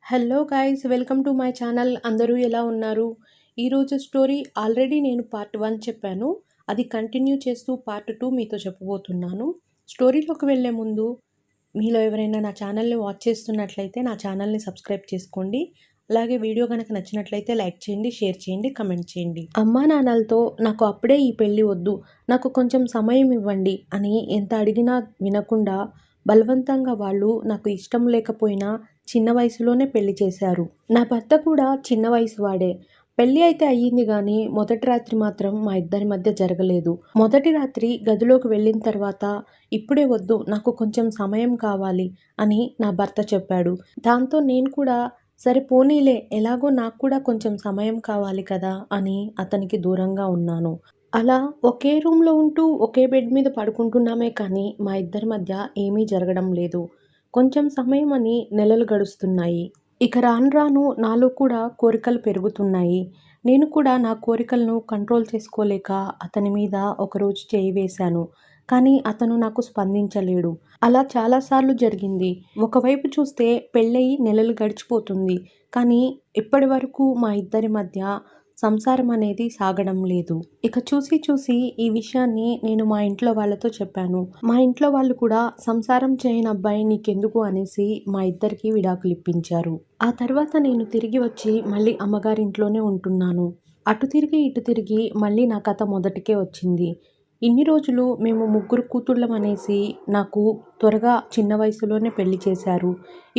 Hello guys, welcome to my channel. అందరూ ఎలా ఉన్నారు? ఈరోజు స్టోరీ ఆల్రెడీ నేను పార్ట్ 1 చెప్పాను. అది కంటిన్యూ చేస్తూ పార్ట్ 2 మీతో చెప్పబోతున్నాను. స్టోరీలోకి వెళ్ళే ముందు మీలో ఎవరైనా నా ఛానల్ని వాచ్ చేస్తున్నట్లయితే నా ఛానల్ని సబ్స్క్రైబ్ చేసుకోండి. అలాగే వీడియో కనుక నచ్చినట్లయితే లైక్ చేయండి, షేర్ చేయండి, కమెంట్ చేయండి. అమ్మా నాన్నలతో నాకు అప్పుడే ఈ పెళ్ళి వద్దు, నాకు కొంచెం సమయం ఇవ్వండి అని ఎంత అడిగినా వినకుండా బలవంతంగా వాళ్ళు నాకు ఇష్టం లేకపోయినా చిన్న వయసులోనే పెళ్లి చేశారు. నా భర్త కూడా చిన్న వయసు వాడే. పెళ్లి అయితే అయ్యింది కానీ మొదటి రాత్రి మాత్రం మా ఇద్దరి మధ్య జరగలేదు. మొదటి రాత్రి గదిలోకి వెళ్ళిన తర్వాత ఇప్పుడే వద్దు, నాకు కొంచెం సమయం కావాలి అని నా భర్త చెప్పాడు. దాంతో నేను కూడా సరే పోనీలే, ఎలాగో నాకు కూడా కొంచెం సమయం కావాలి కదా అని అతనికి దూరంగా ఉన్నాను. అలా ఒకే రూమ్లో ఉంటూ ఒకే బెడ్ మీద పడుకుంటున్నామే కానీ మా ఇద్దరి మధ్య ఏమీ జరగడం లేదు. కొంచెం సమయం అని నెలలు గడుస్తున్నాయి. ఇక రాను రాను నాలో కూడా కోరికలు పెరుగుతున్నాయి. నేను కూడా నా కోరికలను కంట్రోల్ చేసుకోలేక అతని మీద ఒకరోజు చేయి వేశాను. కానీ అతను నాకు స్పందించలేడు. అలా చాలాసార్లు జరిగింది. ఒకవైపు చూస్తే పెళ్ళయి నెలలు గడిచిపోతుంది. కానీ ఇప్పటి వరకు మా ఇద్దరి మధ్య సంసారం అనేది సాగడం లేదు. ఇక చూసి చూసి ఈ విషయాన్ని నేను మా ఇంట్లో వాళ్ళతో చెప్పాను. మా ఇంట్లో వాళ్ళు కూడా సంసారం చేయని అబ్బాయి నీకెందుకు అనేసి మా ఇద్దరికి విడాకులు ఇప్పించారు. ఆ తర్వాత నేను తిరిగి వచ్చి మళ్ళీ అమ్మగారింట్లోనే ఉంటున్నాను. అటు తిరిగి ఇటు తిరిగి మళ్ళీ నా కథ మొదటికే వచ్చింది. ఇన్ని రోజులు మేము ముగ్గురు కూతుళ్ళం అనేసి నాకు త్వరగా చిన్న వయసులోనే పెళ్లి చేశారు.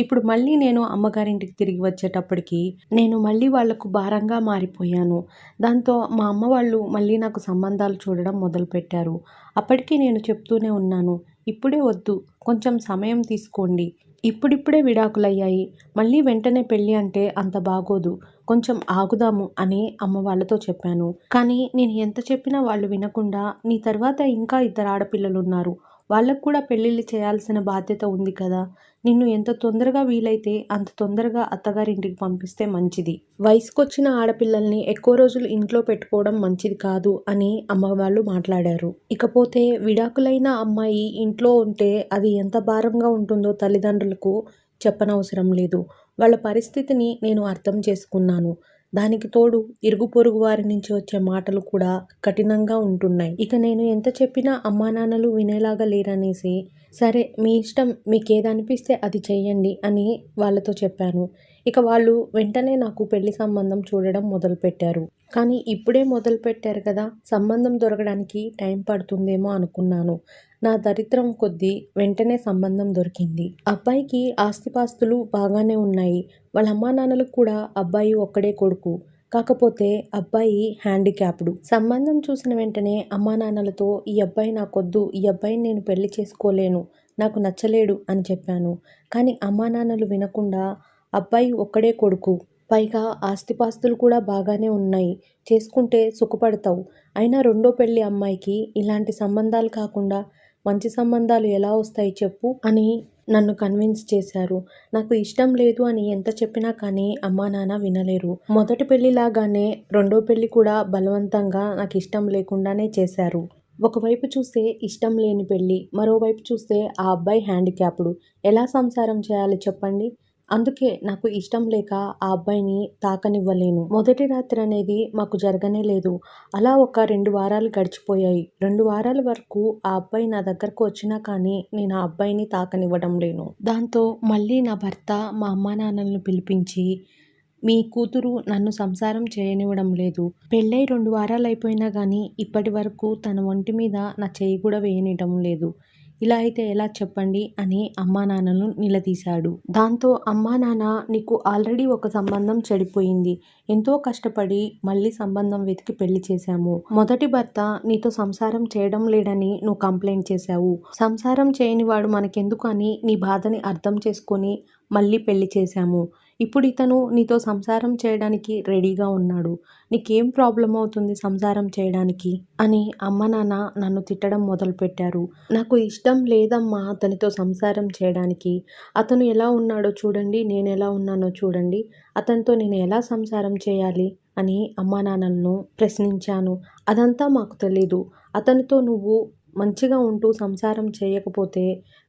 ఇప్పుడు మళ్ళీ నేను అమ్మగారింటికి తిరిగి వచ్చేటప్పటికి నేను మళ్ళీ వాళ్లకు భారంగా మారిపోయాను. దాంతో మా అమ్మ వాళ్ళు మళ్ళీ నాకు సంబంధాలు చూడడం మొదలుపెట్టారు. అప్పటికీ నేను చెప్తూనే ఉన్నాను, ఇప్పుడే వద్దు, కొంచెం సమయం తీసుకోండి. ఇప్పుడిప్పుడే విడాకులయ్యాయి, మళ్ళీ వెంటనే పెళ్ళి అంటే అంత బాగోదు, కొంచెం ఆగుదాము అని అమ్మ వాళ్ళతో చెప్పాను. కానీ నేను ఎంత చెప్పినా వాళ్ళు వినకుండా నీ తర్వాత ఇంకా ఇద్దరు ఆడపిల్లలున్నారు, వాళ్ళకు కూడా పెళ్ళిళ్ళు చేయాల్సిన బాధ్యత ఉంది కదా, నిన్ను ఎంత తొందరగా వీలైతే అంత తొందరగా అత్తగారింటికి పంపిస్తే మంచిది. వయసుకొచ్చిన ఆడపిల్లల్ని ఎక్కువ రోజులు ఇంట్లో పెట్టుకోవడం మంచిది కాదు అని అమ్మ వాళ్ళు మాట్లాడారు. ఇకపోతే విడాకులైన అమ్మాయి ఇంట్లో ఉంటే అది ఎంత భారంగా ఉంటుందో తల్లిదండ్రులకు చెప్పనవసరం లేదు. వాళ్ళ పరిస్థితిని నేను అర్థం చేసుకున్నాను. దానికి తోడు ఇరుగు పొరుగు వారి నుంచి వచ్చే మాటలు కూడా కఠినంగా ఉంటున్నాయి. ఇక నేను ఎంత చెప్పినా అమ్మా నాన్నలు వినేలాగా లేరనేసి సరే మీ ఇష్టం, మీకేదనిపిస్తే అది చెయ్యండి అని వాళ్ళతో చెప్పాను. ఇక వాళ్ళు వెంటనే నాకు పెళ్లి సంబంధం చూడడం మొదలుపెట్టారు. కానీ ఇప్పుడే మొదలుపెట్టారు కదా, సంబంధం దొరకడానికి టైం పడుతుందేమో అనుకున్నాను. నా దరిద్రం కొద్దీ వెంటనే సంబంధం దొరికింది. అబ్బాయికి ఆస్తిపాస్తులు బాగానే ఉన్నాయి. వాళ్ళ అమ్మా నాన్నలకు కూడా అబ్బాయి ఒక్కడే కొడుకు. కాకపోతే అబ్బాయి హ్యాండిక్యాప్డ్. సంబంధం చూసిన వెంటనే అమ్మా నాన్నలతో ఈ అబ్బాయి నాకొద్దు, ఈ అబ్బాయిని నేను పెళ్లి చేసుకోలేను, నాకు నచ్చలేడు అని చెప్పాను. కానీ అమ్మా నాన్నలు వినకుండా అబ్బాయి ఒక్కడే కొడుకు, పైగా ఆస్తిపాస్తులు కూడా బాగానే ఉన్నాయి, చేసుకుంటే సుఖపడతావు, అయినా రెండో పెళ్లి అమ్మాయికి ఇలాంటి సంబంధాలు కాకుండా మంచి సంబంధాలు ఎలా వస్తాయి చెప్పు అని నన్ను కన్విన్స్ చేశారు. నాకు ఇష్టం లేదు అని ఎంత చెప్పినా కానీ అమ్మా నాన్న వినలేరు. మొదటి పెళ్లిలాగానే రెండో పెళ్లి కూడా బలవంతంగా నాకు ఇష్టం లేకుండానే చేశారు. ఒకవైపు చూస్తే ఇష్టం లేని పెళ్లి, మరోవైపు చూస్తే ఆ అబ్బాయి హ్యాండిక్యాప్డ్, ఎలా సంసారం చేయాలి చెప్పండి. అందుకే నాకు ఇష్టం లేక ఆ అబ్బాయిని తాకనివ్వలేను. మొదటి రాత్రి అనేది మాకు జరగనే లేదు. అలా ఒక 2 వారాలు గడిచిపోయాయి. 2 వారాల వరకు ఆ అబ్బాయి నా దగ్గరకు వచ్చినా కానీ నేను ఆ అబ్బాయిని తాకనివ్వడం లేను. దాంతో మళ్ళీ నా భర్త మా అమ్మా నాన్నలను పిలిపించి మీ కూతురు నన్ను సంసారం చేయనివ్వడం లేదు, పెళ్ళై 2 వారాలు అయిపోయినా కానీ ఇప్పటి వరకు తన ఒంటి మీద నా చెయ్యి కూడా వేయనివ్వడం లేదు, ఇలా అయితే ఎలా చెప్పండి అని అమ్మా నాన్నలను నిలదీశాడు. దాంతో అమ్మా నాన్న నీకు ఆల్రెడీ ఒక సంబంధం చెడిపోయింది, ఎంతో కష్టపడి మళ్ళీ సంబంధం వెతికి పెళ్లి చేశాము, మొదటి భర్త నీతో సంసారం చేయడం లేడని నువ్వు కంప్లైంట్ చేశావు, సంసారం చేయని వాడు మనకెందుకు అని నీ బాధని అర్థం చేసుకొని మళ్ళీ పెళ్లి చేశాము, ఇప్పుడు ఇతను నీతో సంసారం చేయడానికి రెడీగా ఉన్నాడు, నీకేం ప్రాబ్లం అవుతుంది సంసారం చేయడానికి అని అమ్మ నాన్న నన్ను తిట్టడం మొదలుపెట్టారు. నాకు ఇష్టం లేదమ్మా అతనితో సంసారం చేయడానికి, అతను ఎలా ఉన్నాడో చూడండి, నేను ఎలా ఉన్నానో చూడండి, అతనితో నేను ఎలా సంసారం చేయాలి అని అమ్మా నాన్నలను ప్రశ్నించాను. అదంతా మాకు తెలీదు, అతనితో నువ్వు మంచిగా ఉంటూ సంసారం చేయకపోతే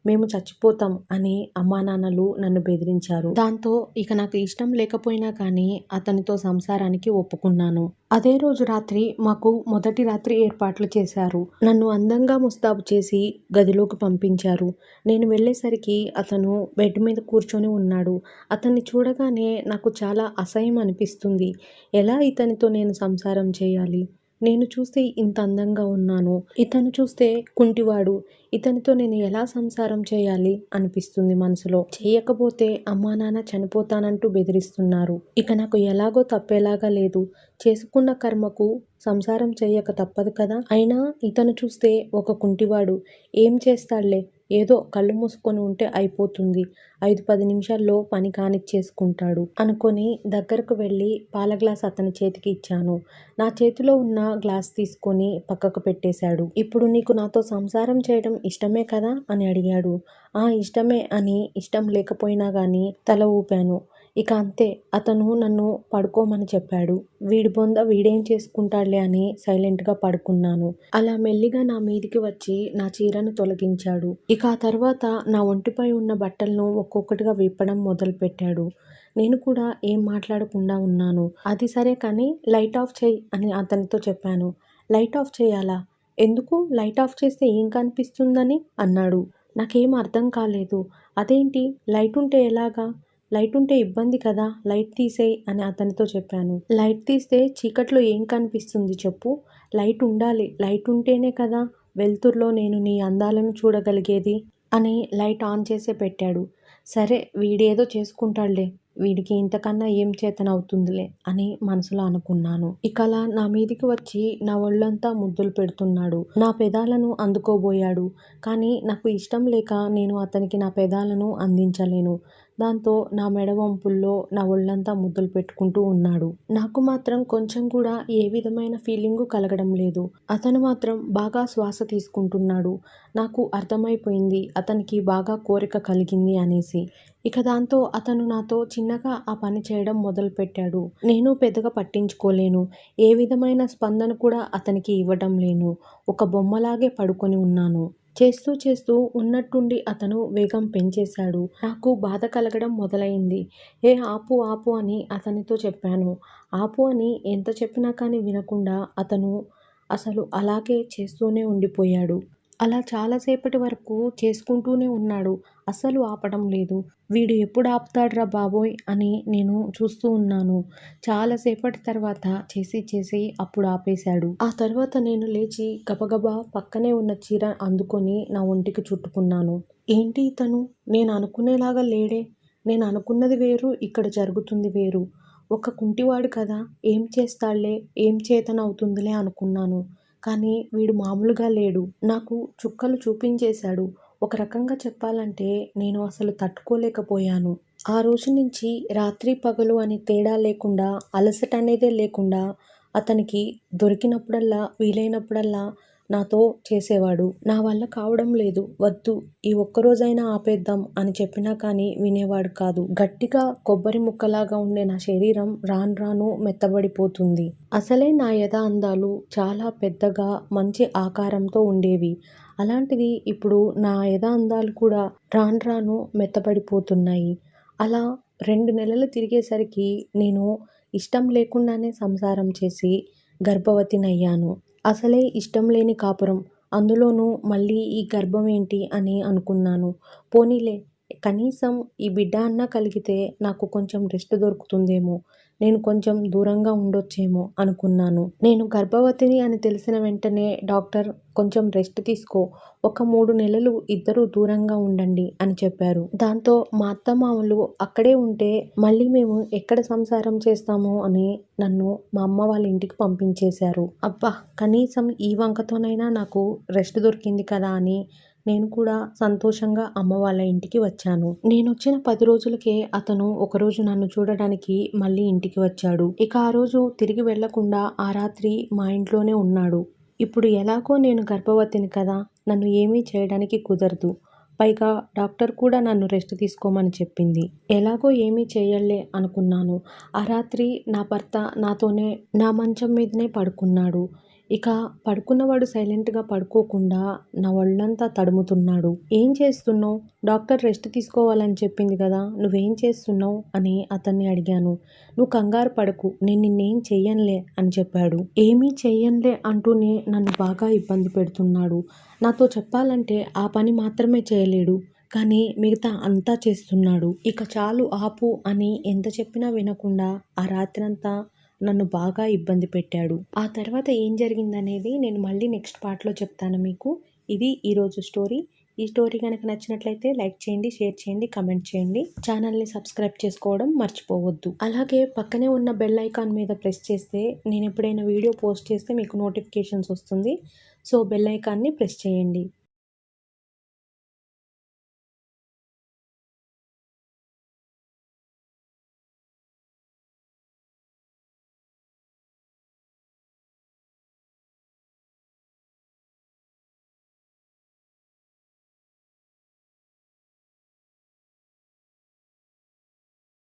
మేము చచ్చిపోతాం అని అమ్మానాన్నలు నన్ను బెదిరించారు. దాంతో ఇక నాకు ఇష్టం లేకపోయినా కానీ అతనితో సంసారానికి ఒప్పుకున్నాను. అదే రోజు రాత్రి మాకు మొదటి రాత్రి ఏర్పాట్లు చేశారు. నన్ను అందంగా ముస్తాబు చేసి గదిలోకి పంపించారు. నేను వెళ్ళేసరికి అతను బెడ్ మీద కూర్చొని ఉన్నాడు. అతన్ని చూడగానే నాకు చాలా అసహ్యం అనిపిస్తుంది. ఎలా ఇతనితో నేను సంసారం చేయాలి? నేను చూస్తే ఇంత అందంగా ఉన్నాను. ఇతను చూస్తే కుంటివాడు. ఇతనితో నేను ఎలా సంసారం చేయాలి అనిపిస్తుంది మనసులో. చేయకపోతే అమ్మా నాన్న చనిపోతానంటూ బెదిరిస్తున్నారు. ఇక నాకు ఎలాగో తప్పేలాగా లేదు. చేసుకున్న కర్మకు సంసారం చెయ్యక తప్పదు కదా. అయినా ఇతను చూస్తే ఒక కుంటివాడు. ఏం చేస్తాడులే, ఏదో కళ్ళు మూసుకొని ఉంటే అయిపోతుంది. 5-10 నిమిషాల్లో పని కానిచ్చేసుకుంటాడు అనుకొని దగ్గరకు వెళ్ళి పాల గ్లాస్ అతని చేతికి ఇచ్చాను. నా చేతిలో ఉన్న గ్లాస్ తీసుకొని పక్కకు పెట్టేశాడు. ఇప్పుడు నీకు నాతో సంసారం చేయడం ఇష్టమే కదా అని అడిగాడు. ఆ ఇష్టమే అని ఇష్టం లేకపోయినా గానీ తల ఊపాను. ఇక అంతే, అతను నన్ను పడుకోమని చెప్పాడు. వీడి బొంద వీడేం చేసుకుంటాడులే అని సైలెంట్గా పడుకున్నాను. అలా మెల్లిగా నా మీదికి వచ్చి నా చీరను తొలగించాడు. ఇక ఆ తర్వాత నా ఒంటిపై ఉన్న బట్టలను ఒక్కొక్కటిగా విప్పడం మొదలుపెట్టాడు. నేను కూడా ఏం మాట్లాడకుండా ఉన్నాను. అది సరే కానీ లైట్ ఆఫ్ చేయి అని అతనితో చెప్పాను. లైట్ ఆఫ్ చేయాలా? ఎందుకు? లైట్ ఆఫ్ చేస్తే ఏం కనిపిస్తుందని అన్నాడు. నాకేం అర్థం కాలేదు. అదేంటి, లైట్ ఉంటే ఎలాగా? లైట్ ఉంటే ఇబ్బంది కదా, లైట్ తీసేయ్ అని అతనితో చెప్పాను. లైట్ తీస్తే చీకట్లో ఏం కనిపిస్తుంది చెప్పు? లైట్ ఉండాలి. లైట్ ఉంటేనే కదా వెలుతురులో నేను నీ అందాలను చూడగలిగేది అని లైట్ ఆన్ చేసే పెట్టాడు. సరే వీడేదో చేసుకుంటాడులే, వీడికి ఇంతకన్నా ఏం చేతనవుతుందిలే అని మనసులో అనుకున్నాను. ఇక అలా నా మీదికి వచ్చి నా ఒళ్ళంతా ముద్దులు పెడుతున్నాడు. నా పెదాలను అందుకోబోయాడు. కానీ నాకు ఇష్టం లేక నేను అతనికి నా పెదాలను అందించలేను. దాంతో నా మెడ వంపుల్లో నా ఒళ్ళంతా ముద్దులు పెట్టుకుంటూ ఉన్నాడు. నాకు మాత్రం కొంచెం కూడా ఏ విధమైన ఫీలింగు కలగడం లేదు. అతను మాత్రం బాగా శ్వాస తీసుకుంటున్నాడు. నాకు అర్థమైపోయింది అతనికి బాగా కోరిక కలిగింది అనేసి. ఇక దాంతో అతను నాతో చిన్నగా ఆ పని చేయడం మొదలుపెట్టాడు. నేను పెద్దగా పట్టించుకోలేను. ఏ విధమైన స్పందన కూడా అతనికి ఇవ్వడం లేను. ఒక బొమ్మలాగే పడుకొని ఉన్నాను. చేస్తూ చేస్తూ ఉన్నట్టుండి అతను వేగం పెంచేశాడు. నాకు బాధ కలగడం మొదలైంది. ఏ ఆపు ఆపు అని అతనితో చెప్పాను. ఆపు అని ఎంత చెప్పినా కానీ వినకుండా అతను అసలు అలాగే చేస్తూనే ఉండిపోయాడు. అలా చాలాసేపటి వరకు చేసుకుంటూనే ఉన్నాడు. అస్సలు ఆపడం లేదు. వీడు ఎప్పుడు ఆపుతాడ్రా బాబోయ్ అని నేను చూస్తూ ఉన్నాను. చాలాసేపటి తర్వాత చేసి అప్పుడు ఆపేశాడు. ఆ తర్వాత నేను లేచి గబగబా పక్కనే ఉన్న చీర అందుకొని నా ఒంటికి చుట్టుకున్నాను. ఏంటి ఇతను? నేను అనుకునేలాగా లేడే. నేను అనుకున్నది వేరు, ఇక్కడ జరుగుతుంది వేరు. ఒక కుంటివాడు కదా, ఏం చేస్తాడులే, ఏం చేతనవుతుందిలే అనుకున్నాను. కానీ వీడు మామూలుగా లేడు. నాకు చుక్కలు చూపించేశాడు. ఒక రకంగా చెప్పాలంటే నేను అసలు తట్టుకోలేకపోయాను. ఆ రోజు నుంచి రాత్రి పగలు అని తేడా లేకుండా, అలసట అనేదే లేకుండా అతనికి దొరికినప్పుడల్లా వీలైనప్పుడల్లా నాతో చేసేవాడు. నా వల్ల కావడం లేదు, వద్దు ఈ ఒక్కరోజైనా ఆపేద్దాం అని చెప్పినా కానీ వినేవాడు కాదు. గట్టిగా కొబ్బరి ముక్కలాగా ఉండే నా శరీరం రాను రాను మెత్తబడిపోతుంది. అసలే నా యథా అందాలు చాలా పెద్దగా మంచి ఆకారంతో ఉండేవి. అలాంటిది ఇప్పుడు నా యథా అందాలు కూడా రాను రాను మెత్తబడిపోతున్నాయి. అలా 2 నెలలు తిరిగేసరికి నేను ఇష్టం లేకుండానే సంసారం చేసి గర్భవతినయ్యాను. అసలే ఇష్టం లేని కాపురం, అందులోనూ మళ్ళీ ఈ గర్భం ఏంటి అని అనుకున్నాను. పోనీలే, కనీసం ఈ బిడ్డ అన్నా కలిగితే నాకు కొంచెం రెస్ట్ దొరుకుతుందేమో, నేను కొంచెం దూరంగా ఉండొచ్చేమో అనుకున్నాను. నేను గర్భవతిని అని తెలిసిన వెంటనే డాక్టర్ కొంచెం రెస్ట్ తీసుకో, ఒక 3 నెలలు ఇద్దరూ దూరంగా ఉండండి అని చెప్పారు. దాంతో మా అత్తమామలు అక్కడే ఉంటే మళ్ళీ మేము ఎక్కడ సంసారం చేస్తామో అని నన్ను మా అమ్మ వాళ్ళ ఇంటికి పంపించేశారు. అబ్బా, కనీసం ఈ వంకతోనైనా నాకు రెస్ట్ దొరికింది కదా అని నేను కూడా సంతోషంగా అమ్మ వాళ్ళ ఇంటికి వచ్చాను. నేనొచ్చిన 10 రోజులకే అతను ఒకరోజు నన్ను చూడడానికి మళ్ళీ ఇంటికి వచ్చాడు. ఇక ఆ రోజు తిరిగి వెళ్లకుండా ఆ రాత్రి మా ఇంట్లోనే ఉన్నాడు. ఇప్పుడు ఎలాగో నేను గర్భవతిని కదా, నన్ను ఏమీ చేయడానికి కుదరదు. పైగా డాక్టర్ కూడా నన్ను రెస్ట్ తీసుకోమని చెప్పింది. ఎలాగో ఏమీ చేయలే అనుకున్నాను. ఆ రాత్రి నా భర్త నాతోనే నా మంచం మీదనే పడుకున్నాడు. ఇక పడుకున్నవాడు సైలెంట్‌గా పడుకోకుండా నా ఒళ్ళంతా తడుముతున్నాడు. "ఏం చేస్తున్నావు? డాక్టర్ రెస్ట్ తీసుకోవాలని చెప్పింది కదా! నువ్వేం చేస్తున్నావు?" అని అతన్ని అడిగాను. "నువ్వు కంగారు పడకు. నేను నిన్నేం చెయ్యనులే" అని చెప్పాడు. ఏమీ చెయ్యనులే అంటూనే నన్ను బాగా ఇబ్బంది పెడుతున్నాడు. నాతో చెప్పాలంటే ఆ పని మాత్రమే చేయలేడు. కానీ మిగతా అంతా చేస్తున్నాడు. ఇక చాలు ఆపు అని ఎంత చెప్పినా వినకుండా ఆ రాత్రంతా నన్ను బాగా ఇబ్బంది పెట్టాడు. ఆ తర్వాత ఏం జరిగిందనేది నేను మళ్ళీ నెక్స్ట్ పార్ట్‌లో చెప్తాను మీకు. ఇది ఈరోజు స్టోరీ. ఈ స్టోరీ గనక నచ్చినట్లయితే లైక్ చేయండి, షేర్ చేయండి, కమెంట్ చేయండి. ఛానల్‌ని సబ్స్క్రైబ్ చేసుకోవడం మర్చిపోవద్దు. అలాగే పక్కనే ఉన్న బెల్ ఐకాన్ మీద ప్రెస్ చేస్తే నేను ఎప్పుడైనా వీడియో పోస్ట్ చేస్తే మీకు నోటిఫికేషన్స్ వస్తుంది. సో, బెల్ ఐకాన్‌ని ప్రెస్ చేయండి.